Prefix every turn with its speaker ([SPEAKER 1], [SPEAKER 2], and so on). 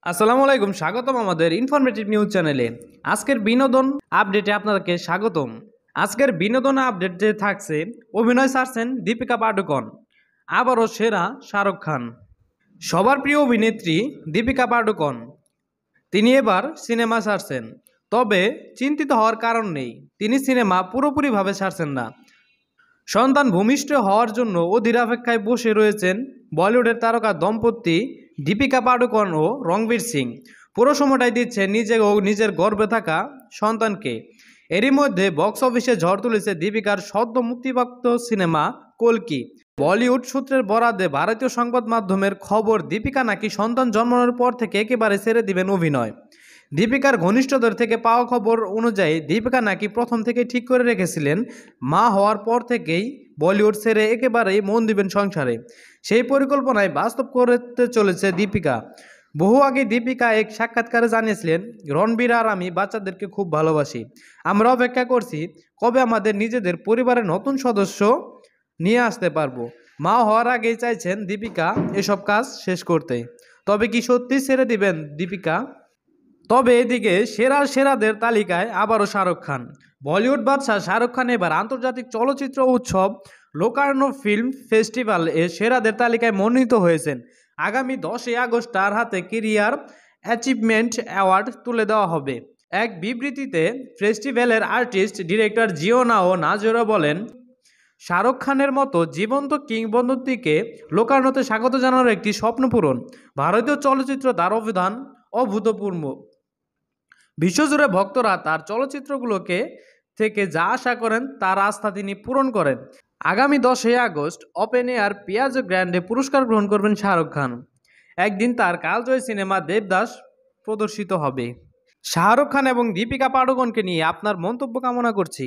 [SPEAKER 1] আসসালামু আলাইকুম, স্বাগতম আমাদের ইনফরমেটিভ নিউজ চ্যানেলে। আজকের বিনোদন আপডেটে আপনাদেরকে স্বাগতম। আজকের বিনোদন আপডেটে থাকছে অভিনয় ছাড়ছেন দীপিকা পাডুকোন, আবারও সেরা শাহরুখ খান। সবার প্রিয় অভিনেত্রী দীপিকা পাডুকোন তিনি এবার সিনেমা ছাড়ছেন, তবে চিন্তিত হওয়ার কারণ নেই। তিনি সিনেমা পুরোপুরিভাবে ছাড়ছেন না। সন্তান ভূমিষ্ঠ হওয়ার জন্য অধীর অপেক্ষায় বসে রয়েছেন বলিউডের তারকা দম্পতি দীপিকা পাডুকোন ও রণবীর সিং। পুরো সময়টাই দিচ্ছে নিজে ও নিজের গর্ভে থাকা সন্তানকে। এরই মধ্যে বক্স অফিসে ঝড় তুলেছে দীপিকার সদ্য মুক্তিপ্রাপ্ত সিনেমা কল্কি। বলিউড সূত্রের বরাতে ভারতীয় সংবাদ মাধ্যমের খবর, দীপিকা নাকি সন্তান জন্মানোর পর থেকে একেবারে ছেড়ে দিবেন অভিনয়। দীপিকার ঘনিষ্ঠদের থেকে পাওয়া খবর অনুযায়ী দীপিকা নাকি প্রথম থেকে ঠিক করে রেখেছিলেন মা হওয়ার পর থেকেই বলিউড ছেড়ে একেবারেই মন দিবেন সংসারে। সেই পরিকল্পনায় বাস্তব করতে চলেছে দীপিকা। বহু আগে দীপিকা এক সাক্ষাৎকারে জানিয়েছিলেন, রণবীর আর আমি বাচ্চাদেরকে খুব ভালোবাসি। আমরা অপেক্ষা করছি কবে আমাদের নিজেদের পরিবারের নতুন সদস্য নিয়ে আসতে পারবো। মা হওয়ার আগেই চাইছেন দীপিকা এসব কাজ শেষ করতে। তবে কি সত্যি ছেড়ে দিবেন দীপিকা? তবে এদিকে সেরাদের তালিকায় আবারও শাহরুখ খান। বলিউড বাদশাহ শাহরুখ খান এবার আন্তর্জাতিক চলচ্চিত্র উৎসব লোকার্নো ফিল্ম ফেস্টিভ্যাল সেরাদের তালিকায় মনোনীত হয়েছেন। আগামী 10ই আগস্ট তার হাতে কেরিয়ার অ্যাচিভমেন্ট অ্যাওয়ার্ড তুলে দেওয়া হবে। এক বিবৃতিতে ফেস্টিভ্যালের আর্টিস্ট ডিরেক্টর জিওনা ও নাজরা বলেন, শাহরুখ খানের মতো জীবন্ত কিংবদন্তিকে লোকার্নোতে স্বাগত জানানোর একটি স্বপ্ন পূরণ। ভারতীয় চলচ্চিত্র তার অবদান অভূতপূর্ব। বিশ্বজুড়ে ভক্তরা তার চলচ্চিত্রগুলোকে থেকে যা আশা করেন তার আস্থা তিনি পূরণ করেন। আগামী 10ই আগস্ট ওপেন এয়ার পিয়াজো গ্র্যান্ডে পুরস্কার গ্রহণ করবেন শাহরুখ খান। একদিন তার কালজয়ী সিনেমা দেবদাস প্রদর্শিত হবে। শাহরুখ খান এবং দীপিকা পাডুকোনকে নিয়ে আপনার মন্তব্য কামনা করছি।